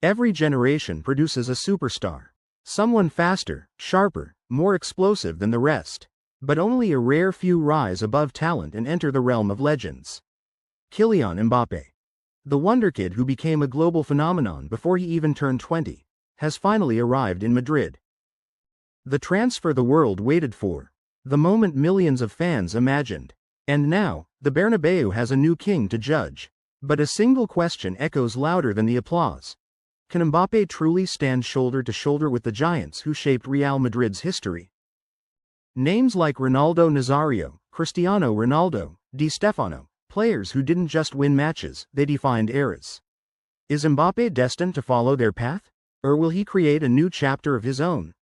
Every generation produces a superstar. Someone faster, sharper, more explosive than the rest. But only a rare few rise above talent and enter the realm of legends. Kylian Mbappé, the wonderkid who became a global phenomenon before he even turned 20, has finally arrived in Madrid. The transfer the world waited for, the moment millions of fans imagined. And now, the Bernabéu has a new king to judge. But a single question echoes louder than the applause. Can Mbappé truly stand shoulder to shoulder with the giants who shaped Real Madrid's history? Names like Ronaldo Nazario, Cristiano Ronaldo, Di Stefano, players who didn't just win matches, they defined eras. Is Mbappé destined to follow their path? Or will he create a new chapter of his own?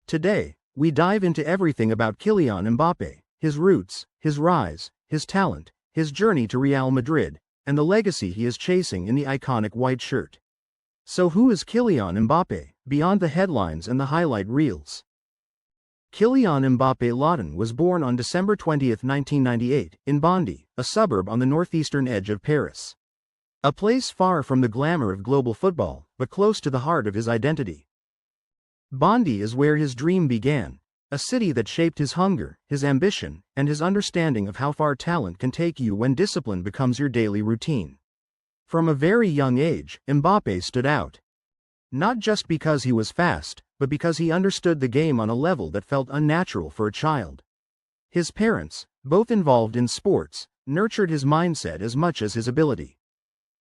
Today, we dive into everything about Kylian Mbappé, his roots, his rise, his talent, his journey to Real Madrid, and the legacy he is chasing in the iconic white shirt. So who is Kylian Mbappé, beyond the headlines and the highlight reels? Kylian Mbappé Laden was born on December 20, 1998, in Bondy, a suburb on the northeastern edge of Paris. A place far from the glamour of global football, but close to the heart of his identity. Bondy is where his dream began, a city that shaped his hunger, his ambition, and his understanding of how far talent can take you when discipline becomes your daily routine. From a very young age, Mbappé stood out. Not just because he was fast, but because he understood the game on a level that felt unnatural for a child. His parents, both involved in sports, nurtured his mindset as much as his ability.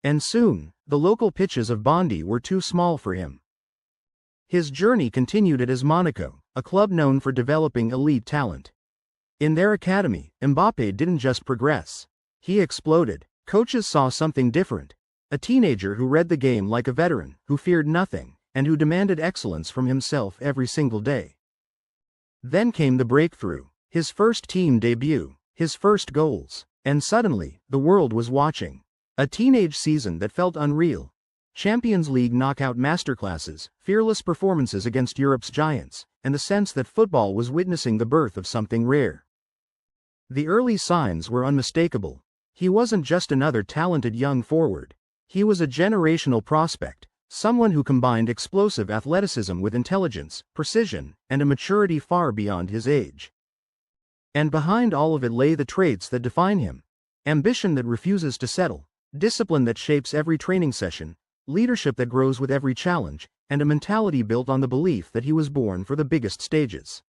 And soon, the local pitches of Bondy were too small for him. His journey continued at Monaco, a club known for developing elite talent. In their academy, Mbappé didn't just progress. He exploded. Coaches saw something different. A teenager who read the game like a veteran, who feared nothing, and who demanded excellence from himself every single day. Then came the breakthrough, his first team debut, his first goals, and suddenly, the world was watching. A teenage season that felt unreal. Champions League knockout masterclasses, fearless performances against Europe's giants, and the sense that football was witnessing the birth of something rare. The early signs were unmistakable. He wasn't just another talented young forward. He was a generational prospect, someone who combined explosive athleticism with intelligence, precision, and a maturity far beyond his age. And behind all of it lay the traits that define him. Ambition that refuses to settle, discipline that shapes every training session, leadership that grows with every challenge, and a mentality built on the belief that he was born for the biggest stages.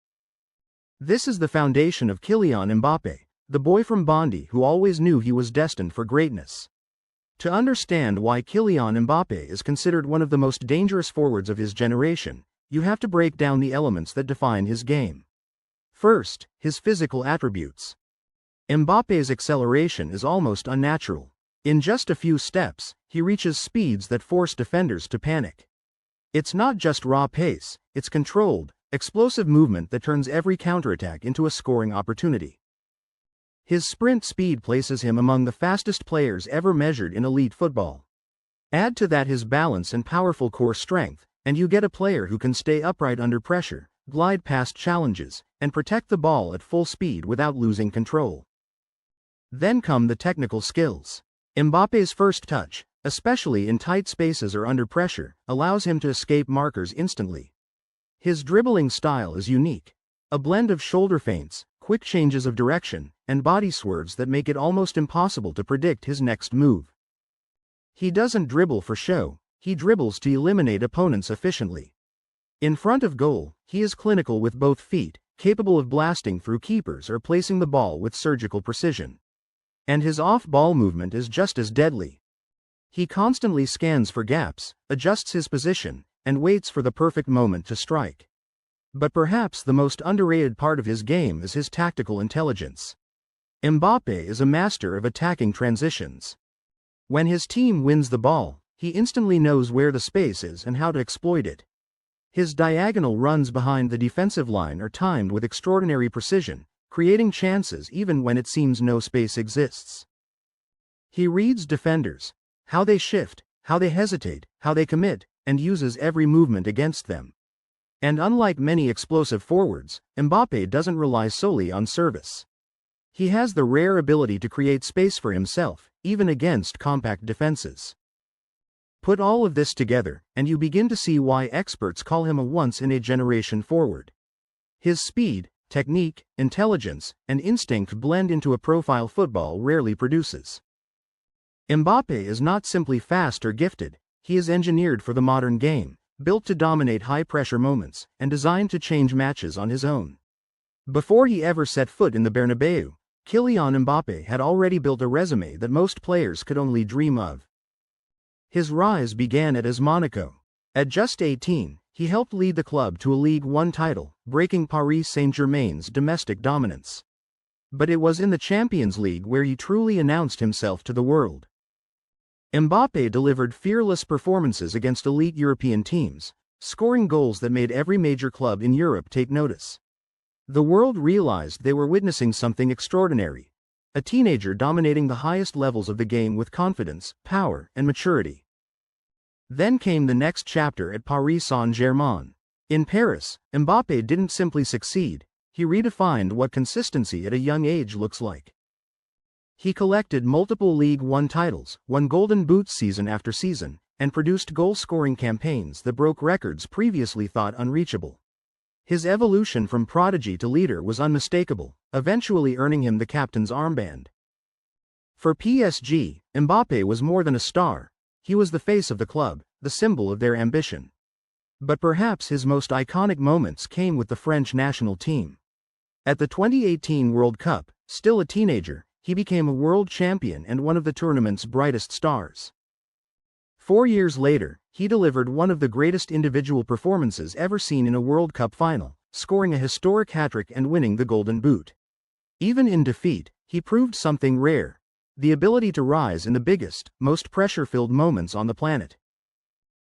This is the foundation of Kylian Mbappé, the boy from Bondy who always knew he was destined for greatness. To understand why Kylian Mbappé is considered one of the most dangerous forwards of his generation, you have to break down the elements that define his game. First, his physical attributes. Mbappé's acceleration is almost unnatural. In just a few steps, he reaches speeds that force defenders to panic. It's not just raw pace, it's controlled, explosive movement that turns every counterattack into a scoring opportunity. His sprint speed places him among the fastest players ever measured in elite football. Add to that his balance and powerful core strength, and you get a player who can stay upright under pressure, glide past challenges, and protect the ball at full speed without losing control. Then come the technical skills. Mbappé's first touch, especially in tight spaces or under pressure, allows him to escape markers instantly. His dribbling style is unique. A blend of shoulder feints, quick changes of direction, and body swerves that make it almost impossible to predict his next move. He doesn't dribble for show, he dribbles to eliminate opponents efficiently. In front of goal, he is clinical with both feet, capable of blasting through keepers or placing the ball with surgical precision. And his off-ball movement is just as deadly. He constantly scans for gaps, adjusts his position, and waits for the perfect moment to strike. But perhaps the most underrated part of his game is his tactical intelligence. Mbappé is a master of attacking transitions. When his team wins the ball, he instantly knows where the space is and how to exploit it. His diagonal runs behind the defensive line are timed with extraordinary precision, creating chances even when it seems no space exists. He reads defenders, how they shift, how they hesitate, how they commit, and uses every movement against them. And unlike many explosive forwards, Mbappé doesn't rely solely on service. He has the rare ability to create space for himself, even against compact defenses. Put all of this together, and you begin to see why experts call him a once-in-a-generation forward. His speed, technique, intelligence, and instinct blend into a profile football rarely produces. Mbappé is not simply fast or gifted, he is engineered for the modern game, built to dominate high-pressure moments, and designed to change matches on his own. Before he ever set foot in the Bernabéu, Kylian Mbappé had already built a resume that most players could only dream of. His rise began at Monaco. At just 18, he helped lead the club to a Ligue 1 title, breaking Paris Saint-Germain's domestic dominance. But it was in the Champions League where he truly announced himself to the world. Mbappé delivered fearless performances against elite European teams, scoring goals that made every major club in Europe take notice. The world realized they were witnessing something extraordinary, a teenager dominating the highest levels of the game with confidence, power, and maturity. Then came the next chapter at Paris Saint-Germain. In Paris, Mbappé didn't simply succeed, he redefined what consistency at a young age looks like. He collected multiple Ligue 1 titles, won Golden Boot season after season, and produced goal-scoring campaigns that broke records previously thought unreachable. His evolution from prodigy to leader was unmistakable, eventually earning him the captain's armband. For PSG, Mbappé was more than a star, he was the face of the club, the symbol of their ambition. But perhaps his most iconic moments came with the French national team. At the 2018 World Cup, still a teenager, he became a world champion and one of the tournament's brightest stars. 4 years later, he delivered one of the greatest individual performances ever seen in a World Cup final, scoring a historic hat-trick and winning the Golden Boot. Even in defeat, he proved something rare: the ability to rise in the biggest, most pressure-filled moments on the planet.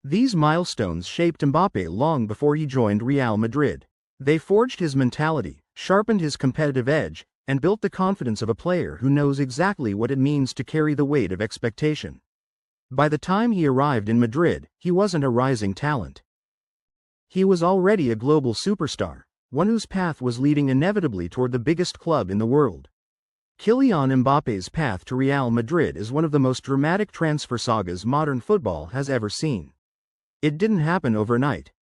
These milestones shaped Mbappé long before he joined Real Madrid. They forged his mentality, sharpened his competitive edge, and built the confidence of a player who knows exactly what it means to carry the weight of expectation. By the time he arrived in Madrid, he wasn't a rising talent. He was already a global superstar, one whose path was leading inevitably toward the biggest club in the world. Kylian Mbappé's path to Real Madrid is one of the most dramatic transfer sagas modern football has ever seen. It didn't happen overnight.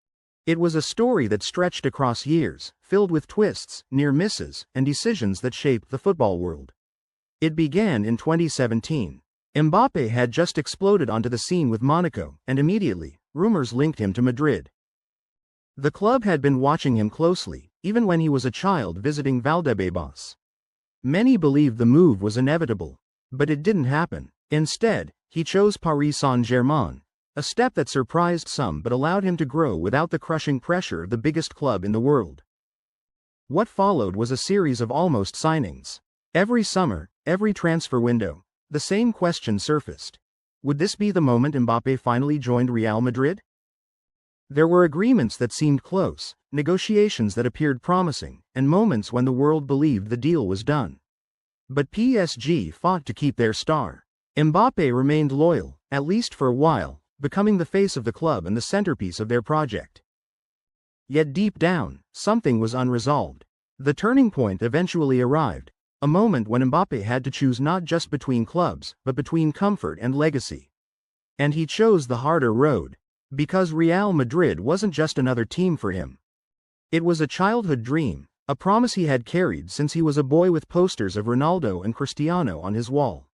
It was a story that stretched across years, filled with twists, near misses, and decisions that shaped the football world. It began in 2017. Mbappé had just exploded onto the scene with Monaco, and immediately, rumors linked him to Madrid. The club had been watching him closely, even when he was a child visiting Valdebebas. Many believed the move was inevitable, but it didn't happen. Instead, he chose Paris Saint-Germain, a step that surprised some but allowed him to grow without the crushing pressure of the biggest club in the world. What followed was a series of almost signings. Every summer, every transfer window, the same question surfaced: would this be the moment Mbappé finally joined Real Madrid? There were agreements that seemed close, negotiations that appeared promising, and moments when the world believed the deal was done. But PSG fought to keep their star. Mbappé remained loyal, at least for a while, becoming the face of the club and the centerpiece of their project. Yet deep down, something was unresolved. The turning point eventually arrived, a moment when Mbappé had to choose not just between clubs, but between comfort and legacy. And he chose the harder road, because Real Madrid wasn't just another team for him. It was a childhood dream, a promise he had carried since he was a boy with posters of Ronaldo and Cristiano on his wall.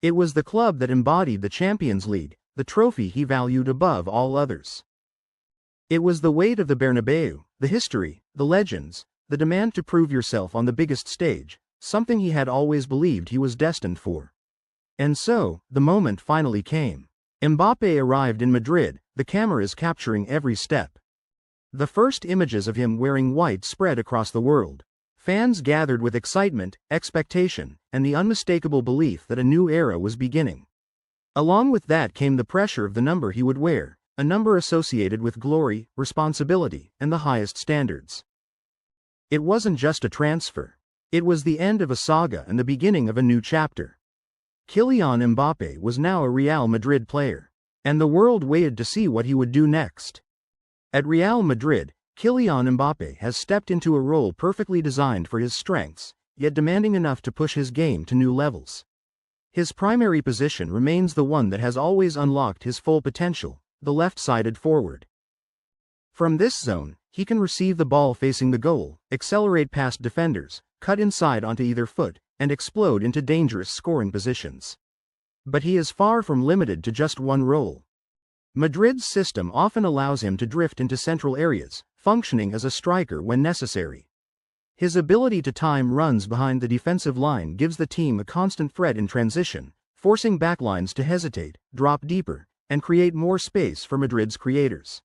It was the club that embodied the Champions League, the trophy he valued above all others. It was the weight of the Bernabéu, the history, the legends, the demand to prove yourself on the biggest stage, something he had always believed he was destined for. And so, the moment finally came. Mbappé arrived in Madrid, the cameras capturing every step. The first images of him wearing white spread across the world. Fans gathered with excitement, expectation, and the unmistakable belief that a new era was beginning. Along with that came the pressure of the number he would wear, a number associated with glory, responsibility, and the highest standards. It wasn't just a transfer. It was the end of a saga and the beginning of a new chapter. Kylian Mbappé was now a Real Madrid player, and the world waited to see what he would do next. At Real Madrid, Kylian Mbappé has stepped into a role perfectly designed for his strengths, yet demanding enough to push his game to new levels. His primary position remains the one that has always unlocked his full potential, the left-sided forward. From this zone, he can receive the ball facing the goal, accelerate past defenders, cut inside onto either foot, and explode into dangerous scoring positions. But he is far from limited to just one role. Madrid's system often allows him to drift into central areas, functioning as a striker when necessary. His ability to time runs behind the defensive line gives the team a constant threat in transition, forcing backlines to hesitate, drop deeper, and create more space for Madrid's creators.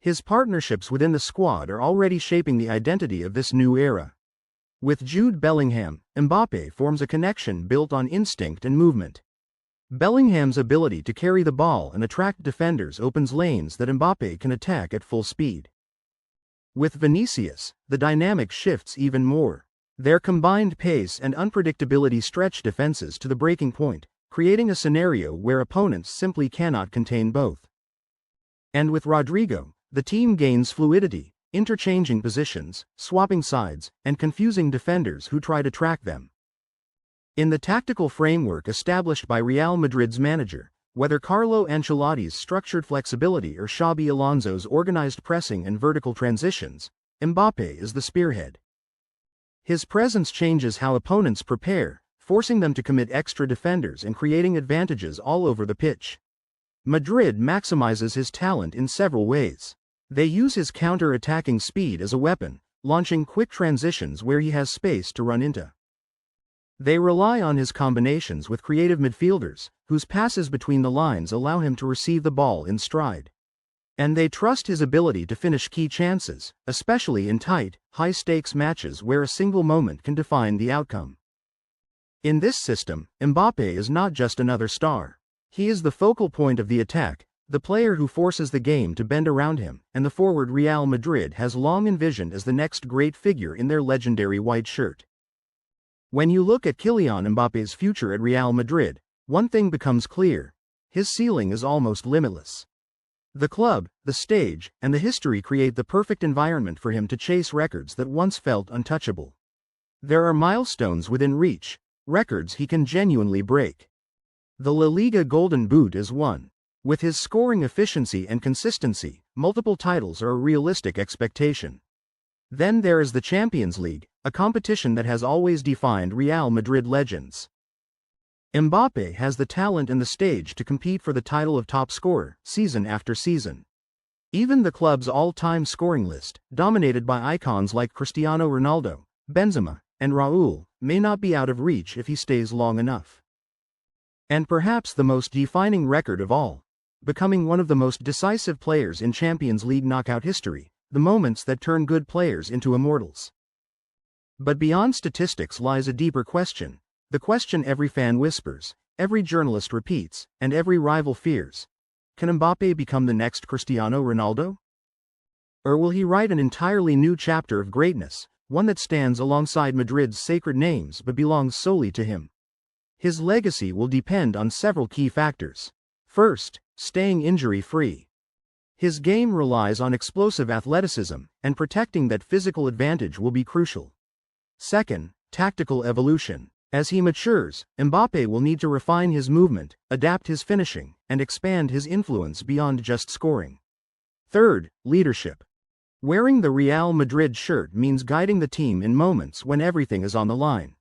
His partnerships within the squad are already shaping the identity of this new era. With Jude Bellingham, Mbappé forms a connection built on instinct and movement. Bellingham's ability to carry the ball and attract defenders opens lanes that Mbappé can attack at full speed. With Vinicius, the dynamic shifts even more. Their combined pace and unpredictability stretch defenses to the breaking point, creating a scenario where opponents simply cannot contain both. And with Rodrigo, the team gains fluidity, interchanging positions, swapping sides, and confusing defenders who try to track them. In the tactical framework established by Real Madrid's manager, whether Carlo Ancelotti's structured flexibility or Xabi Alonso's organized pressing and vertical transitions, Mbappé is the spearhead. His presence changes how opponents prepare, forcing them to commit extra defenders and creating advantages all over the pitch. Madrid maximizes his talent in several ways. They use his counter-attacking speed as a weapon, launching quick transitions where he has space to run into. They rely on his combinations with creative midfielders, whose passes between the lines allow him to receive the ball in stride. And they trust his ability to finish key chances, especially in tight, high-stakes matches where a single moment can define the outcome. In this system, Mbappé is not just another star. He is the focal point of the attack, the player who forces the game to bend around him, and the forward Real Madrid has long envisioned as the next great figure in their legendary white shirt. When you look at Kylian Mbappé's future at Real Madrid, one thing becomes clear: his ceiling is almost limitless. The club, the stage, and the history create the perfect environment for him to chase records that once felt untouchable. There are milestones within reach, records he can genuinely break. The La Liga Golden Boot is one. With his scoring efficiency and consistency, multiple titles are a realistic expectation. Then there is the Champions League, a competition that has always defined Real Madrid legends. Mbappé has the talent and the stage to compete for the title of top scorer, season after season. Even the club's all-time scoring list, dominated by icons like Cristiano Ronaldo, Benzema, and Raúl, may not be out of reach if he stays long enough. And perhaps the most defining record of all, becoming one of the most decisive players in Champions League knockout history, the moments that turn good players into immortals. But beyond statistics lies a deeper question, the question every fan whispers, every journalist repeats, and every rival fears. Can Mbappé become the next Cristiano Ronaldo? Or will he write an entirely new chapter of greatness, one that stands alongside Madrid's sacred names but belongs solely to him? His legacy will depend on several key factors. First, staying injury-free. His game relies on explosive athleticism, and protecting that physical advantage will be crucial. Second, tactical evolution. As he matures, Mbappé will need to refine his movement, adapt his finishing, and expand his influence beyond just scoring. Third, leadership. Wearing the Real Madrid shirt means guiding the team in moments when everything is on the line.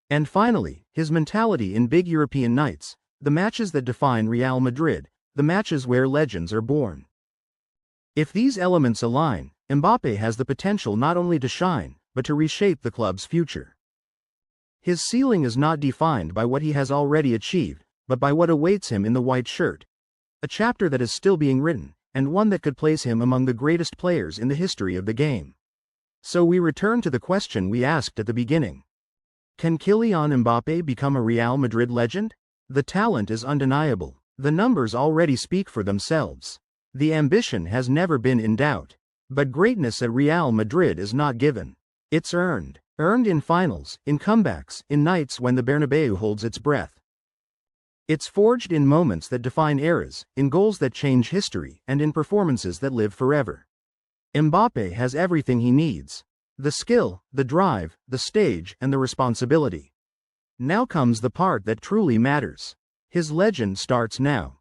And finally, his mentality in big European nights, the matches that define Real Madrid, the matches where legends are born. If these elements align, Mbappé has the potential not only to shine, but to reshape the club's future. His ceiling is not defined by what he has already achieved, but by what awaits him in the white shirt. A chapter that is still being written, and one that could place him among the greatest players in the history of the game. So we return to the question we asked at the beginning. Can Kylian Mbappé become a Real Madrid legend? The talent is undeniable. The numbers already speak for themselves. The ambition has never been in doubt. But greatness at Real Madrid is not given. It's earned. Earned in finals, in comebacks, in nights when the Bernabéu holds its breath. It's forged in moments that define eras, in goals that change history, and in performances that live forever. Mbappé has everything he needs: the skill, the drive, the stage, and the responsibility. Now comes the part that truly matters. His legend starts now.